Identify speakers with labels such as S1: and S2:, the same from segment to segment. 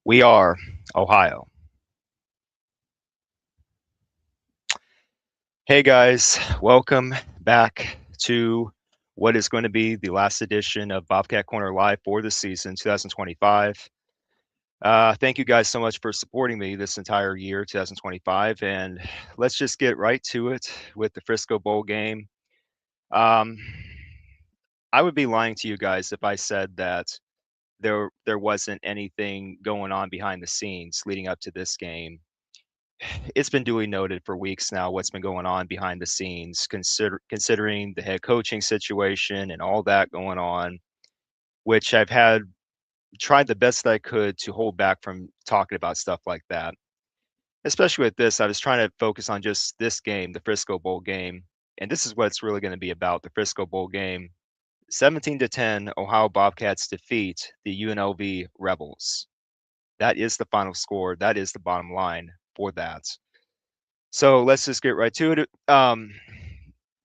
S1: We are Ohio. Hey guys, welcome back to what is going to be the last edition of Bobcat Corner Live for the season 2025. Thank you guys so much for supporting me this entire year, 2025. And let's just get right to it with the Frisco Bowl game. Um, I would be lying to you guys if I said that there wasn't anything going on behind the scenes leading up to this game. It's been duly noted for weeks now what's been going on behind the scenes, considering the head coaching situation and all that going on, which I've had tried the best I could to hold back from talking about stuff like that. Especially with this, I was trying to focus on just this game, the Frisco Bowl game, and this is what it's really going to be about, the Frisco Bowl game. 17-10, Ohio Bobcats defeat the UNLV Rebels. That is the final score. That is the bottom line for that. So let's just get right to it.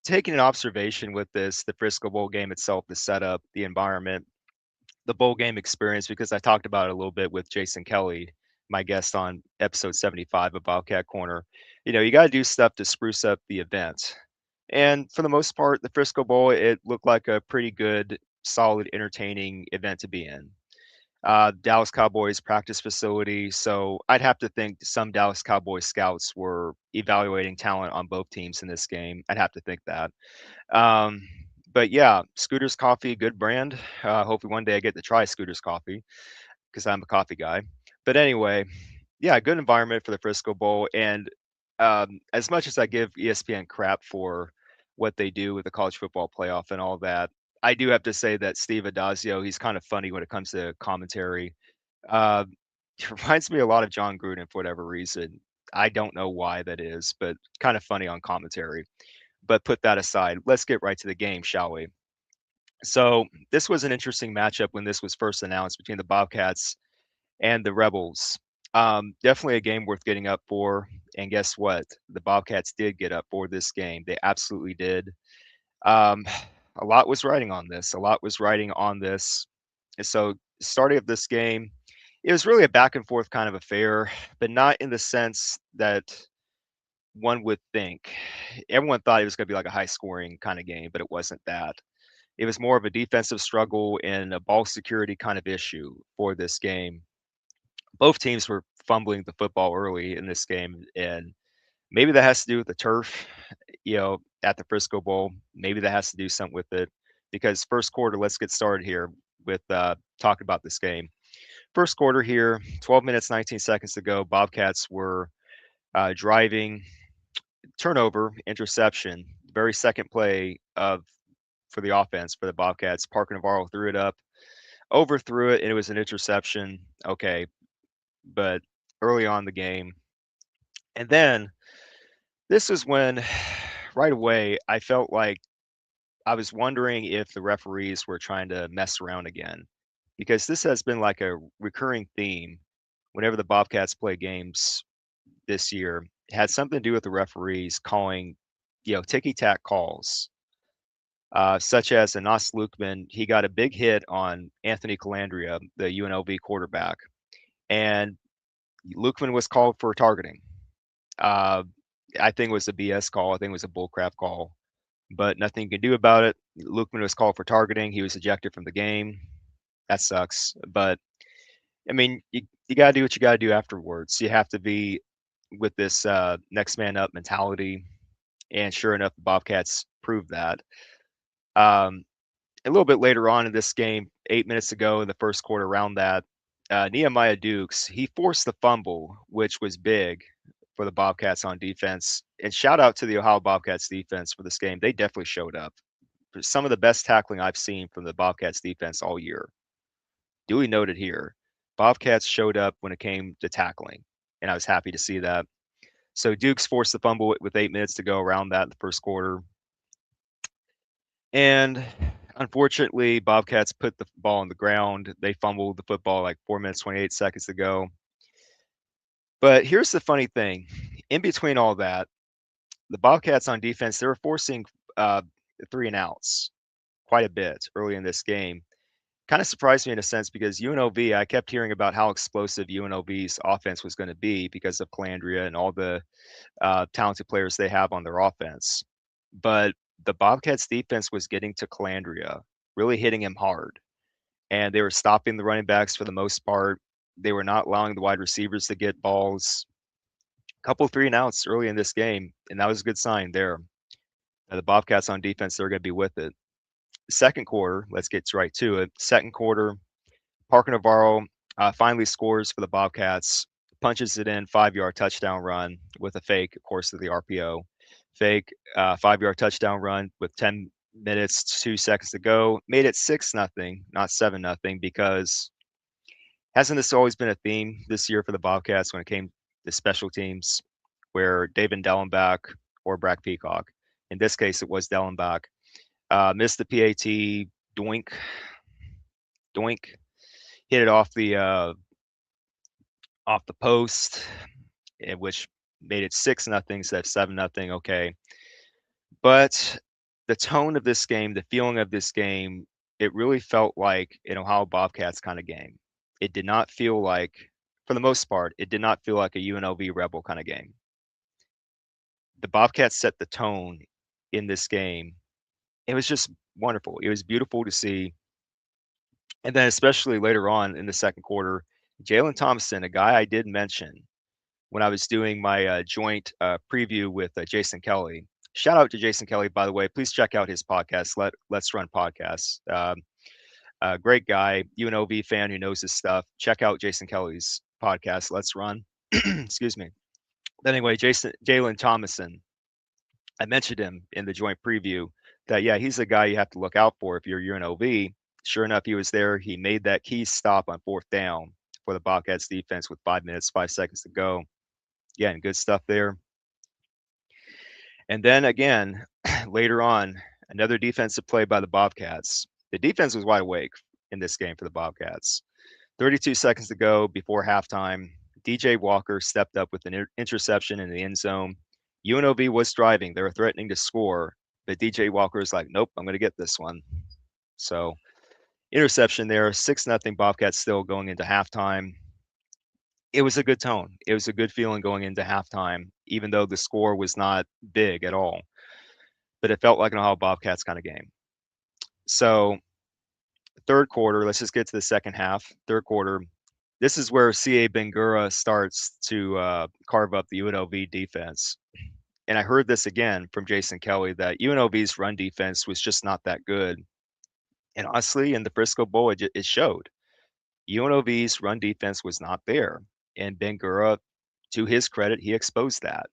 S1: Taking an observation with this, the Frisco Bowl game itself, the setup, the environment, the bowl game experience, because I talked about it a little bit with Jason Kelly, my guest on episode 75 of Bobcat Corner. You got to do stuff to spruce up the event. And for the most part, the Frisco Bowl, it looked like a pretty good, solid, entertaining event to be in. Dallas Cowboys practice facility. So I'd have to think some Dallas Cowboys scouts were evaluating talent on both teams in this game. I'd have to think that. Um, but yeah, Scooter's Coffee, good brand. Hopefully one day I get to try Scooter's Coffee because I'm a coffee guy. But anyway, yeah, good environment for the Frisco Bowl. And as much as I give ESPN crap for what they do with the college football playoff and all that, I do have to say that Steve Adazio, he's kind of funny when it comes to commentary. Uh, he reminds me a lot of John Gruden for whatever reason. I don't know why that is, but kind of funny on commentary. But put that aside, let's get right to the game, shall we? So this was an interesting matchup when this was first announced between the Bobcats and the Rebels. Definitely a game worth getting up for. And guess what? The Bobcats did get up for this game. They absolutely did. Um, a lot was riding on this. A lot was riding on this. And so, starting of this game, it was really a back and forth kind of affair, but not in the sense that one would think. Everyone thought it was going to be like a high scoring kind of game, but it wasn't that. It was more of a defensive struggle and a ball security kind of issue for this game. Both teams were fumbling the football early in this game, and maybe that has to do with the turf, at the Frisco Bowl. Maybe that has to do something with it because first quarter, let's get started here with talking about this game. First quarter here, 12 minutes, 19 seconds to go. Bobcats were driving, turnover, interception. Very second play of for the offense for the Bobcats. Parker Navarro threw it up, overthrew it, and it was an interception. Okay, but early on in the game, and then this is when right away I felt like I was wondering if the referees were trying to mess around again because this has been like a recurring theme whenever the Bobcats play games this year. It had something to do with the referees calling, ticky tack calls, such as Anas Lukman. He got a big hit on Anthony Calandria, the UNLV quarterback, and Lukman was called for targeting. Uh, I think it was a BS call. I think it was a bullcrap call, but nothing you can do about it. Lukman was called for targeting. He was ejected from the game. That sucks. But I mean, you got to do what you got to do afterwards. You have to be with this next man up mentality. And sure enough, the Bobcats proved that. Um, a little bit later on in this game, 8 minutes ago in the first quarter, around that, Nehemiah Dukes, he forced the fumble, which was big for the Bobcats on defense. And shout out to the Ohio Bobcats defense for this game. They definitely showed up. Some of the best tackling I've seen from the Bobcats defense all year. Duly noted here. Bobcats showed up when it came to tackling, and I was happy to see that. So Dukes forced the fumble with 8 minutes to go around that in the first quarter. And unfortunately, Bobcats put the ball on the ground. They fumbled the football like 4 minutes, 28 seconds to go. But here's the funny thing. In between all that, the Bobcats on defense, they were forcing 3 and outs quite a bit early in this game. kind of surprised me in a sense because UNLV, I kept hearing about how explosive UNLV's offense was going to be because of Calandria and all the talented players they have on their offense. But the Bobcats defense was getting to Calandria, really hitting him hard. And they were stopping the running backs for the most part. They were not allowing the wide receivers to get balls. A couple 3-and-outs early in this game, and that was a good sign there. The Bobcats on defense, they're going to be with it. Second quarter, let's get right to it. Second quarter, Parker Navarro finally scores for the Bobcats, punches it in, 5-yard touchdown run with a fake, of course, to the RPO. Fake 5-yard touchdown run with 10 minutes, 2 seconds to go. Made it 6-0, not 7-0, because hasn't this always been a theme this year for the Bobcats when it came to special teams, where David Dellenbach or Brack Peacock, in this case it was Dellenbach, missed the PAT, doink, doink, hit it off the post, which made it 6-0 instead of 7-0. Okay, but the tone of this game, the feeling of this game, it really felt like an Ohio Bobcats kind of game. It did not feel like, for the most part, it did not feel like a UNLV Rebel kind of game. The Bobcats set the tone in this game. It was just wonderful. It was beautiful to see. And then especially later on in the second quarter, Jalen Thompson, a guy I did mention when I was doing my joint preview with Jason Kelly. Shout out to Jason Kelly, by the way. Please check out his podcast, Let's Run Podcasts. Great guy, UNLV fan who knows his stuff. Check out Jason Kelly's podcast, Let's Run. Excuse me. But anyway, Jalen Thomason, I mentioned him in the joint preview that, yeah, he's the guy you have to look out for if you're UNLV. Sure enough, he was there. He made that key stop on 4th down for the Bobcats defense with 5 minutes, 5 seconds to go. Yeah, and good stuff there. And then again, later on, another defensive play by the Bobcats. The defense was wide awake in this game for the Bobcats. 32 seconds to go before halftime. DJ Walker stepped up with an interception in the end zone. UNLV was driving. They were threatening to score, but DJ Walker is like, nope, I'm going to get this one. So interception there, 6-0 Bobcats still going into halftime. It was a good tone. It was a good feeling going into halftime, even though the score was not big at all. But it felt like an Ohio Bobcats kind of game. So third quarter, let's just get to the second half. Third quarter, this is where C.A. Bangura starts to carve up the UNLV defense. And I heard this again from Jason Kelly that UNLV's run defense was just not that good. And honestly, in the Frisco Bowl, it showed. UNLV's run defense was not there. And Bangura, to his credit, he exposed that.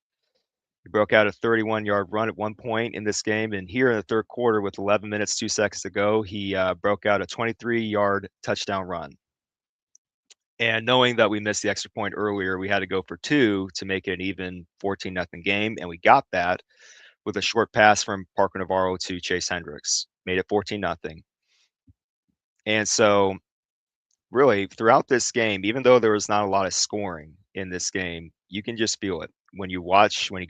S1: He broke out a 31-yard run at one point in this game. And here in the third quarter, with 11 minutes, 2 seconds to go, he broke out a 23-yard touchdown run. And knowing that we missed the extra point earlier, we had to go for 2 to make it an even 14-0 game. And we got that with a short pass from Parker Navarro to Chase Hendricks. Made it 14-0. And so really throughout this game, even though there was not a lot of scoring in this game, you can just feel it. When you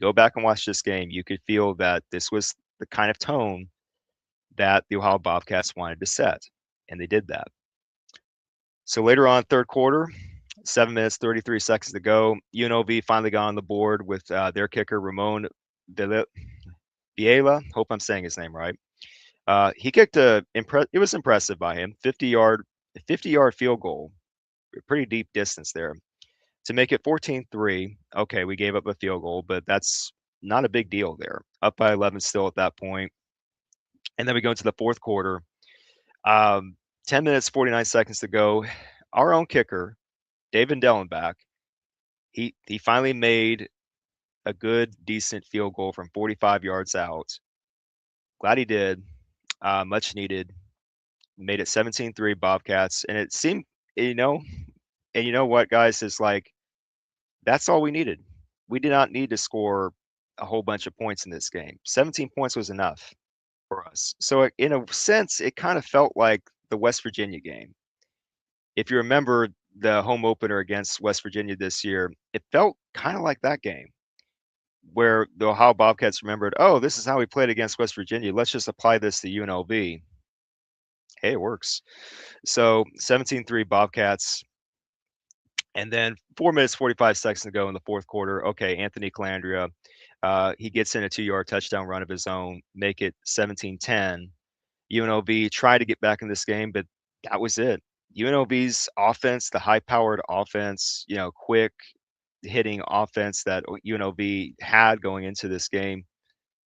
S1: go back and watch this game, you could feel that this was the kind of tone that the Ohio Bobcats wanted to set. And they did that. So later on, third quarter, 7 minutes, 33 seconds to go. UNLV finally got on the board with their kicker, Ramon Viela. Hope I'm saying his name right. He kicked it was impressive by him, 50-yard field goal, a pretty deep distance there to make it 14-3. Okay, we gave up a field goal, but that's not a big deal there. Up by 11 still at that point. And then we go into the fourth quarter. 10 minutes, 49 seconds to go. Our own kicker, David Dellenbach, he finally made a good, decent field goal from 45 yards out. Glad he did. Much needed. Made it 17-3 Bobcats. And it seemed, and you know what, guys, is like, that's all we needed. We did not need to score a whole bunch of points in this game. 17 points was enough for us. So in a sense, it kind of felt like the West Virginia game. If you remember the home opener against West Virginia this year, it felt kind of like that game where the Ohio Bobcats remembered, oh, this is how we played against West Virginia. Let's just apply this to UNLV. Hey, it works. So 17-3 Bobcats, and then 4 minutes 45 seconds to go in the fourth quarter. Okay, Anthony Calandria, he gets in a 2-yard touchdown run of his own, make it 17-10. UNLV tried to get back in this game, but that was it. UNLV's offense, the high-powered offense, quick hitting offense that UNLV had going into this game,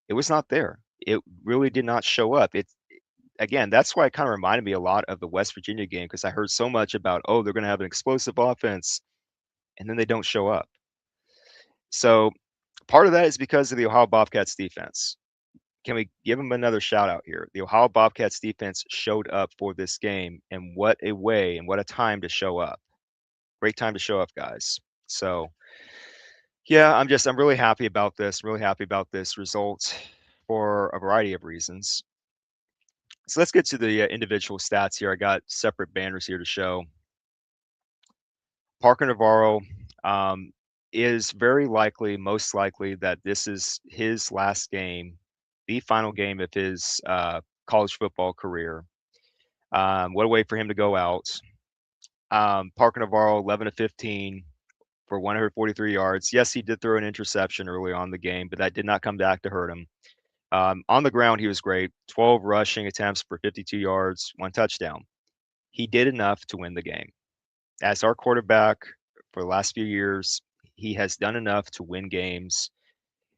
S1: it was not there. It really did not show up. It again, that's why it kind of reminded me a lot of the West Virginia game because I heard so much about, oh, they're going to have an explosive offense, and then they don't show up. So part of that is because of the Ohio Bobcats defense. Can we give them another shout out here? The Ohio Bobcats defense showed up for this game, and what a way and what a time to show up. Great time to show up, guys. So, yeah, I'm really happy about this. Really happy about this result for a variety of reasons. So let's get to the individual stats here. I got separate banners here to show. Parker Navarro is very likely, most likely, that this is his last game, the final game of his college football career. What a way for him to go out. Parker Navarro, 11 to 15 for 143 yards. Yes, he did throw an interception early on in the game, but that did not come back to hurt him. On the ground, he was great. 12 rushing attempts for 52 yards, 1 touchdown. He did enough to win the game. As our quarterback for the last few years, he has done enough to win games.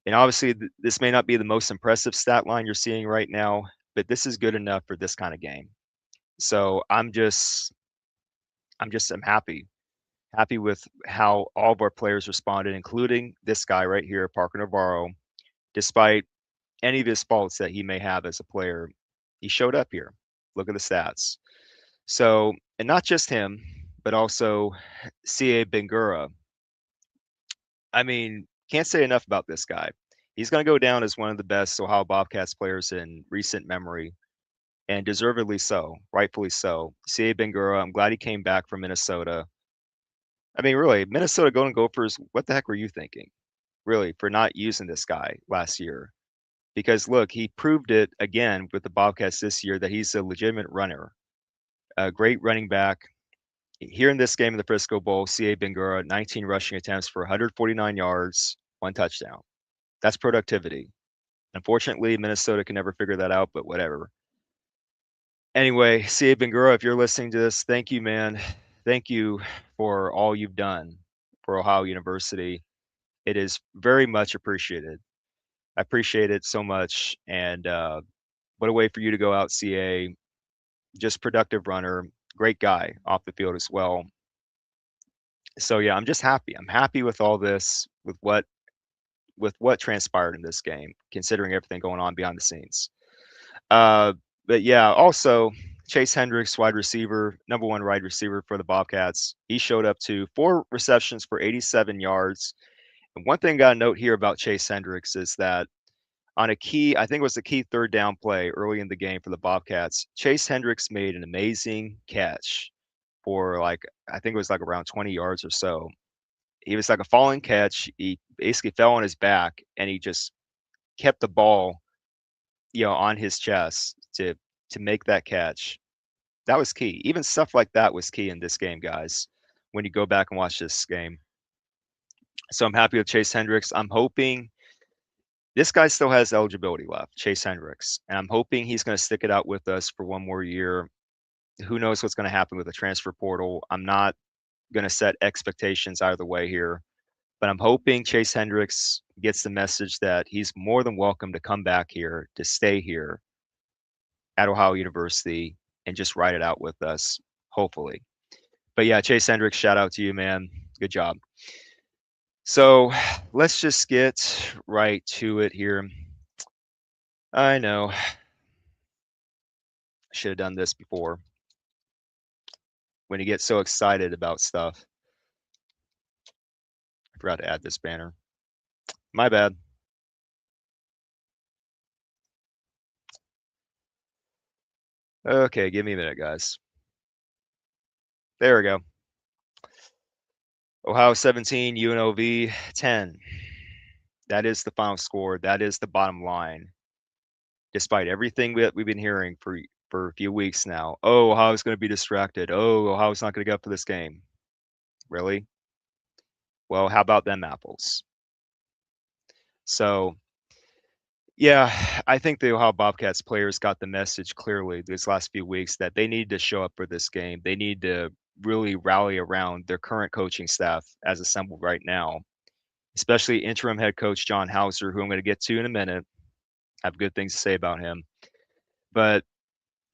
S1: And obviously, this may not be the most impressive stat line you're seeing right now, but this is good enough for this kind of game. So I'm happy with how all of our players responded, including this guy right here, Parker Navarro. Despite any of his faults that he may have as a player, he showed up here. Look at the stats. So, and not just him, but also C.A. Bengura. I mean, can't say enough about this guy. He's going to go down as one of the best Ohio Bobcats players in recent memory, and deservedly so, rightfully so. C.A. Bengura, I'm glad he came back from Minnesota. I mean, really, Minnesota Golden Gophers, what the heck were you thinking, really, for not using this guy last year? Because look, he proved it again with the Bobcats this year that he's a legitimate runner, a great running back. Here in this game in the Frisco Bowl, C.A. Bengura, 19 rushing attempts for 149 yards, 1 touchdown. That's productivity. Unfortunately, Minnesota can never figure that out, but whatever. Anyway, C.A. Bengura, if you're listening to this, thank you, man. Thank you for all you've done for Ohio University. It is very much appreciated. I appreciate it so much. And what a way for you to go out, CA. Just productive runner, great guy off the field as well. So yeah, I'm just happy. I'm happy with all this, with what transpired in this game, considering everything going on behind the scenes. But yeah, also Chase Hendricks, wide receiver, number 1 wide receiver for the Bobcats. He showed up to 4 receptions for 87 yards. And one thing I got to note here about Chase Hendricks is that on a key, I think it was a key 3rd down play early in the game for the Bobcats, Chase Hendricks made an amazing catch for I think it was around 20 yards or so. He was like a falling catch. He basically fell on his back and he just kept the ball, on his chest to make that catch. That was key. Even stuff like that was key in this game, guys, when you go back and watch this game. So I'm happy with Chase Hendricks. I'm hoping this guy still has eligibility left, Chase Hendricks, and I'm hoping he's going to stick it out with us for 1 more year. Who knows what's going to happen with the transfer portal? I'm not going to set expectations either way here, but I'm hoping Chase Hendricks gets the message that he's more than welcome to come back here, to stay here at Ohio University and just ride it out with us, hopefully. But yeah, Chase Hendricks, shout out to you, man. Good job. So let's just get right to it here. I know. I should have done this before. When you get so excited about stuff. I forgot to add this banner. My bad. Okay, give me a minute, guys. There we go. Ohio 17, UNLV 10. That is the final score. That is the bottom line. Despite everything that we've been hearing for for a few weeks now. Oh, Ohio's going to be distracted. Oh, Ohio's not going to get up for this game. Really? Well, how about them apples? So, yeah, I think the Ohio Bobcats players got the message clearly these last few weeks that they need to show up for this game. They need to really rally around their current coaching staff as assembled right now, especially interim head coach John Hauser, who I'm going to get to in a minute. I have good things to say about him. But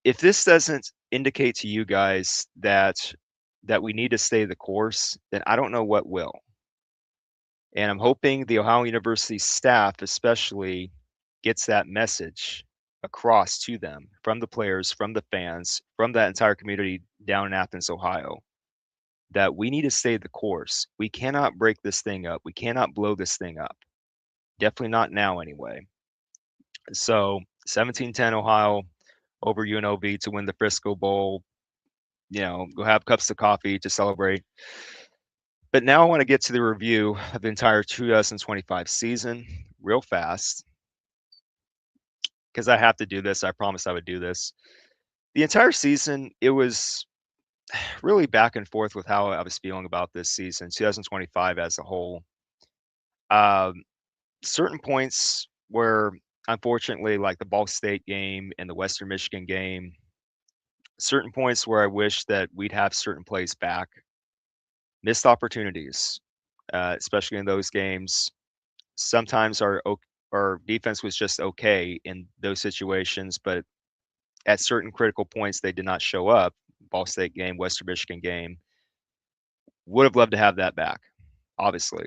S1: if this doesn't indicate to you guys that we need to stay the course, then I don't know what will. And I'm hoping the Ohio University staff especially gets that message across to them from the players, from the fans, from that entire community down in Athens, Ohio, that we need to stay the course. We cannot break this thing up. We cannot blow this thing up. Definitely not now anyway. So 17-10 Ohio over UNLV to win the Frisco Bowl. Go have cups of coffee to celebrate. But now I want to get to the review of the entire 2025 season real fast because I have to do this. I promised I would do this. The entire season, it was really back and forth with how I was feeling about this season, 2025 as a whole. Certain points where, unfortunately, like the Ball State game and the Western Michigan game, certain points where I wish that we'd have certain plays back, missed opportunities, especially in those games. Sometimes our defense was just okay in those situations, but at certain critical points, they did not show up. Ball State game, Western Michigan game. Would have loved to have that back, obviously.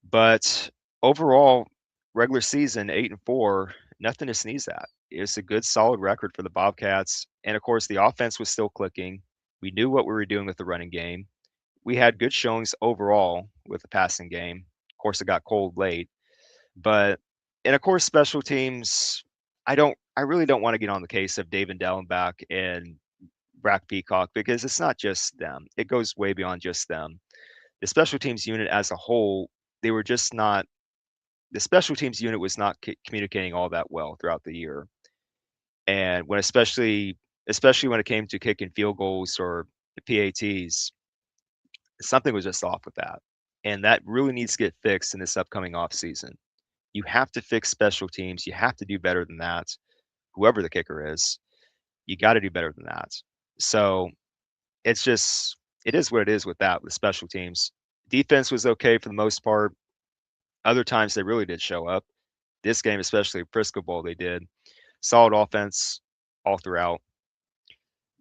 S1: But overall, regular season 8-4, nothing to sneeze at. It's a good, solid record for the Bobcats. And of course, the offense was still clicking. We knew what we were doing with the running game. We had good showings overall with the passing game. Of course, it got cold late. But and of course, special teams. I really don't want to get on the case of David Dellenbach and Brack Peacock because it's not just them. It goes way beyond just them. The special teams unit as a whole, they were just not. The special teams unit was not communicating all that well throughout the year, and especially when it came to kicking field goals or the PATs, something was just off with that, and that really needs to get fixed in this upcoming off season. You have to fix special teams. You have to do better than that. Whoever the kicker is, you got to do better than that. So it is what it is with that with special teams. Defense was okay for the most part. Other times they really did show up. This game, especially Frisco Bowl, they did. Solid offense all throughout.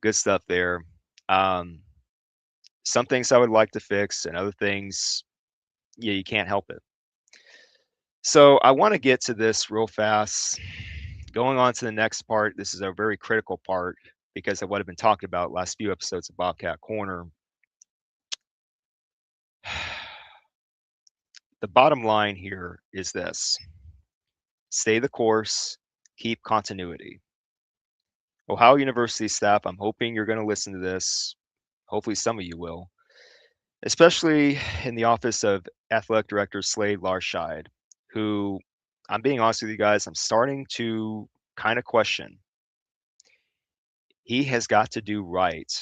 S1: Good stuff there. Um, some things I would like to fix, and other things, yeah, you can't help it. So I want to get to this real fast. Going on to the next part, this is a very critical part because of what I've been talking about last few episodes of Bobcat Corner. The bottom line here is this: stay the course, keep continuity. Ohio University staff, I'm hoping you're going to listen to this. Hopefully, some of you will, especially in the office of Athletic Director Slade Larscheid, who, I'm being honest with you guys, I'm starting to kind of question. He has got to do right.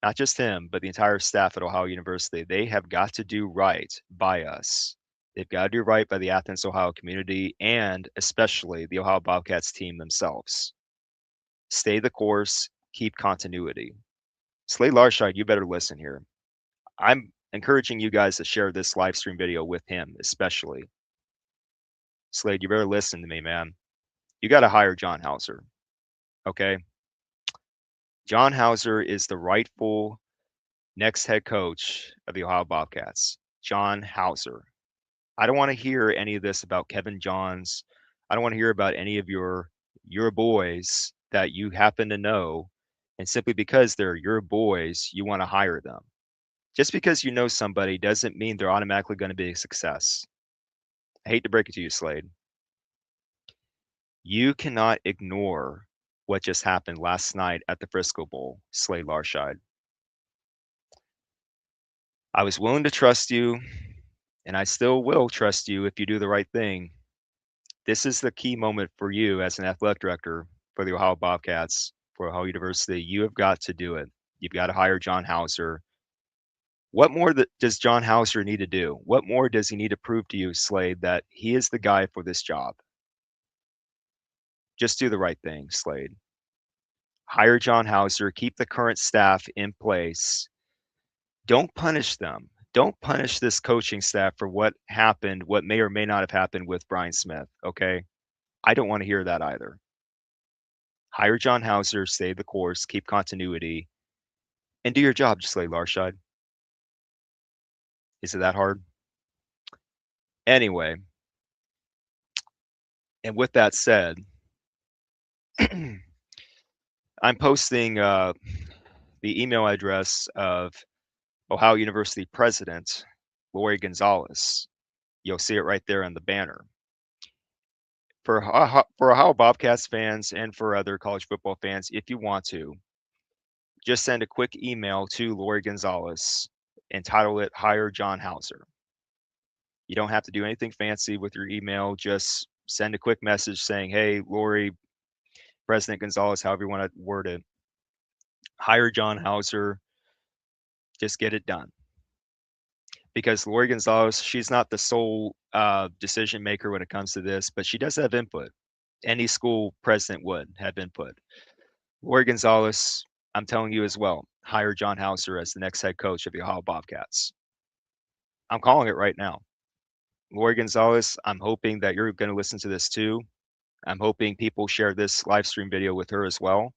S1: Not just him, but the entire staff at Ohio University. They have got to do right by us. They've got to do right by the Athens, Ohio community, and especially the Ohio Bobcats team themselves. Stay the course, keep continuity. Slade Larscheid, you better listen here. I'm encouraging you guys to share this live stream video with him, especially. Slade, you better listen to me, man. You got to hire John Hauser, okay? John Hauser is the rightful next head coach of the Ohio Bobcats. John Hauser. I don't want to hear any of this about Kevin Johns. I don't want to hear about any of your boys that you happen to know, and simply because they're your boys, you want to hire them. Just because you know somebody doesn't mean they're automatically going to be a success. I hate to break it to you, Slade. You cannot ignore what just happened last night at the Frisco Bowl, Slade Larscheid. I was willing to trust you, and I still will trust you if you do the right thing. This is the key moment for you as an athletic director for the Ohio Bobcats. for Ohio University. You have got to do it. You've got to hire John Hauser. What more does John Hauser need to do? What more does he need to prove to you, Slade, that he is the guy for this job? Just do the right thing, Slade. Hire John Hauser, keep the current staff in place. Don't punish them. Don't punish this coaching staff for what happened, what may or may not have happened with Brian Smith, okay? I don't want to hear that either. Hire John Hauser, stay the course, keep continuity, and do your job, Slade Larshide. Is it that hard? Anyway, and with that said, I'm posting the email address of Ohio University President Lori Gonzalez. You'll see it right there in the banner. For Ohio Bobcats fans and for other college football fans, if you want to, just send a quick email to Lori Gonzalez, entitle it Hire John Hauser. You don't have to do anything fancy with your email. Just send a quick message saying, hey, Lori, President Gonzalez, however you want to word it, hire John Hauser. Just get it done. Because Lori Gonzalez, she's not the sole decision maker when it comes to this, but she does have input. Any school president would have input. Lori Gonzalez, I'm telling you as well, hire John Hauser as the next head coach of the Ohio Bobcats. I'm calling it right now. Lori Gonzalez, I'm hoping that you're going to listen to this too. I'm hoping people share this live stream video with her as well.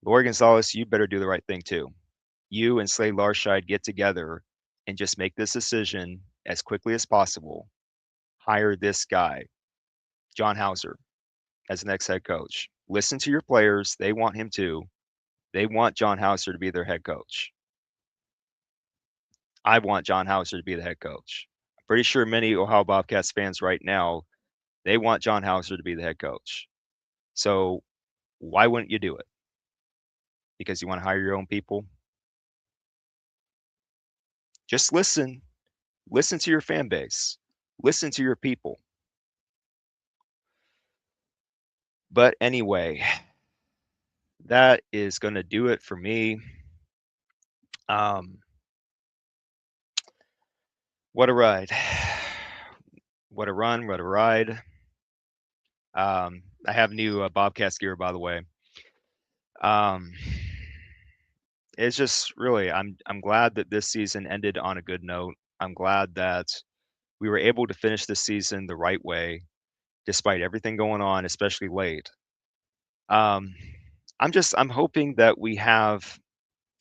S1: Lori Gonzalez, you better do the right thing too. You and Slade Larshide get together and just make this decision as quickly as possible. Hire this guy, John Hauser, as the next head coach. Listen to your players. They want him too. They want John Hauser to be their head coach. I want John Hauser to be the head coach. I'm pretty sure many Ohio Bobcats fans right now, they want John Hauser to be the head coach. So why wouldn't you do it? Because you want to hire your own people? Just listen. Listen to your fan base. Listen to your people. But anyway, that is going to do it for me. What a ride. What a run, what a ride. I have new Bobcats gear, by the way. It's just really, I'm glad that this season ended on a good note. I'm glad that we were able to finish this season the right way, despite everything going on, especially late. I'm hoping that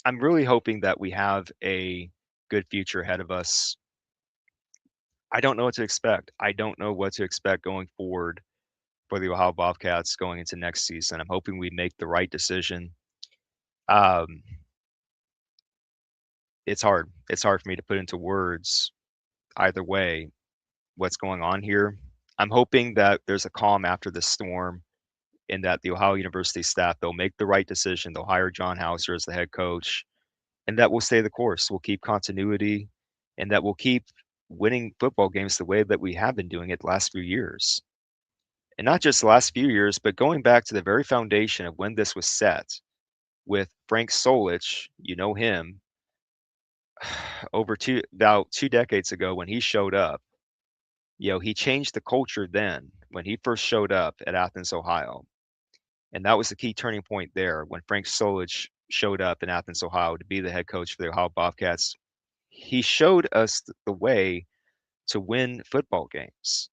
S1: I'm really hoping that we have a good future ahead of us. I don't know what to expect. I don't know what to expect going forward for the Ohio Bobcats going into next season. I'm hoping we make the right decision. Um, it's hard. It's hard for me to put into words either way what's going on here. I'm hoping that there's a calm after the storm and that the Ohio University staff, they'll make the right decision. They'll hire John Hauser as the head coach, and that will stay the course. We'll keep continuity, and that will keep winning football games the way that we have been doing it the last few years. And not just the last few years, but going back to the very foundation of when this was set with Frank Solich, you know him, about 2 decades ago when he showed up. He changed the culture then when he first showed up at Athens, Ohio. And that was the key turning point there when Frank Solich showed up in Athens, Ohio to be the head coach for the Ohio Bobcats. He showed us the way to win football games.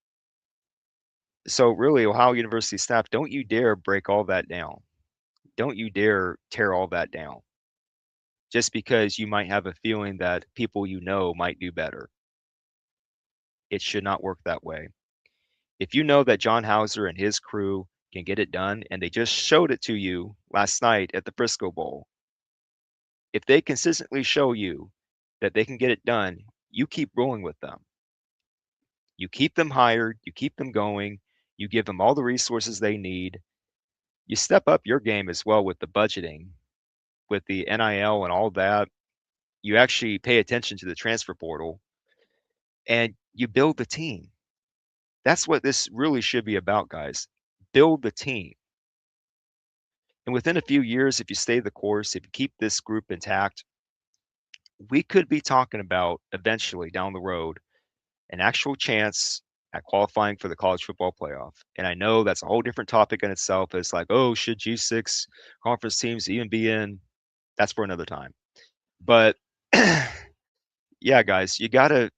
S1: So really, Ohio University staff, don't you dare break all that down. Don't you dare tear all that down. Just because you might have a feeling that people you know might do better. It should not work that way. If you know that John Hauser and his crew can get it done, and they just showed it to you last night at the Frisco Bowl, if they consistently show you that they can get it done, you keep rolling with them. You keep them hired, you keep them going, you give them all the resources they need. You step up your game as well with the budgeting, with the NIL and all that. You actually pay attention to the transfer portal and you build the team. That's what this really should be about, guys. Build the team. And within a few years, if you stay the course, if you keep this group intact, we could be talking about eventually down the road an actual chance at qualifying for the college football playoff. And I know that's a whole different topic in itself. It's like, oh, should G6 conference teams even be in? That's for another time. But yeah, guys, you gotta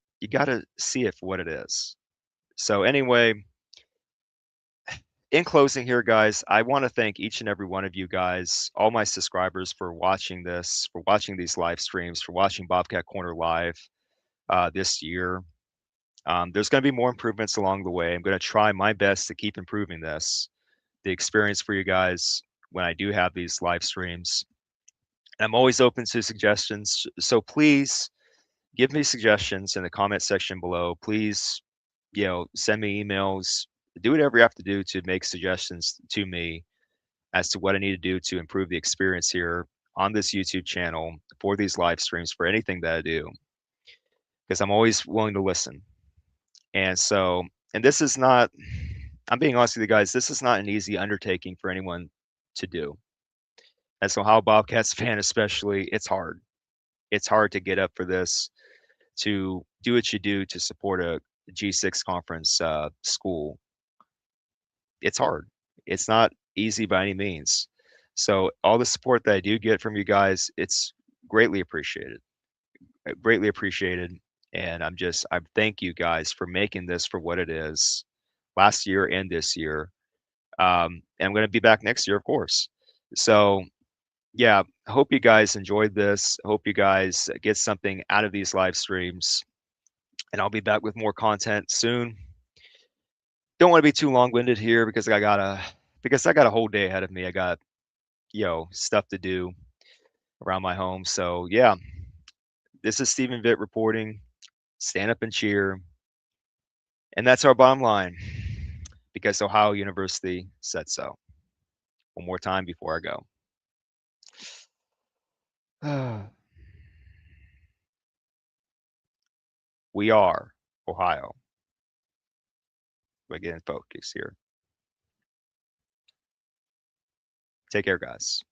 S1: see it for what it is. So anyway, in closing here, guys, I want to thank each and every one of you guys, all my subscribers, for watching this, for watching these live streams, for watching Bobcat Corner live this year. There's going to be more improvements along the way. I'm going to try my best to keep improving the experience for you guys when I do have these live streams. I'm always open to suggestions. So please give me suggestions in the comment section below. Please, send me emails. Do whatever you have to do to make suggestions to me as to what I need to do to improve the experience here on this YouTube channel for these live streams, for anything that I do, because I'm always willing to listen. And so, and this is not, I'm being honest with you guys, this is not an easy undertaking for anyone to do. As an Ohio Bobcats fan, especially, it's hard. It's hard to get up for this, to do what you do to support a G6 conference school. It's hard. It's not easy by any means. So all the support that I do get from you guys, it's greatly appreciated. Greatly appreciated. And I thank you guys for making this for what it is last year and this year. And I'm going to be back next year, of course. So yeah, hope you guys enjoyed this. Hope you guys get something out of these live streams. And I'll be back with more content soon. Don't want to be too long-winded here because I got a whole day ahead of me. I got, stuff to do around my home. So yeah, this is Stephen Vitt reporting. Stand up and cheer. And that's our bottom line, because Ohio University said so. One more time before I go. We are Ohio. We're getting focused here. Take care, guys.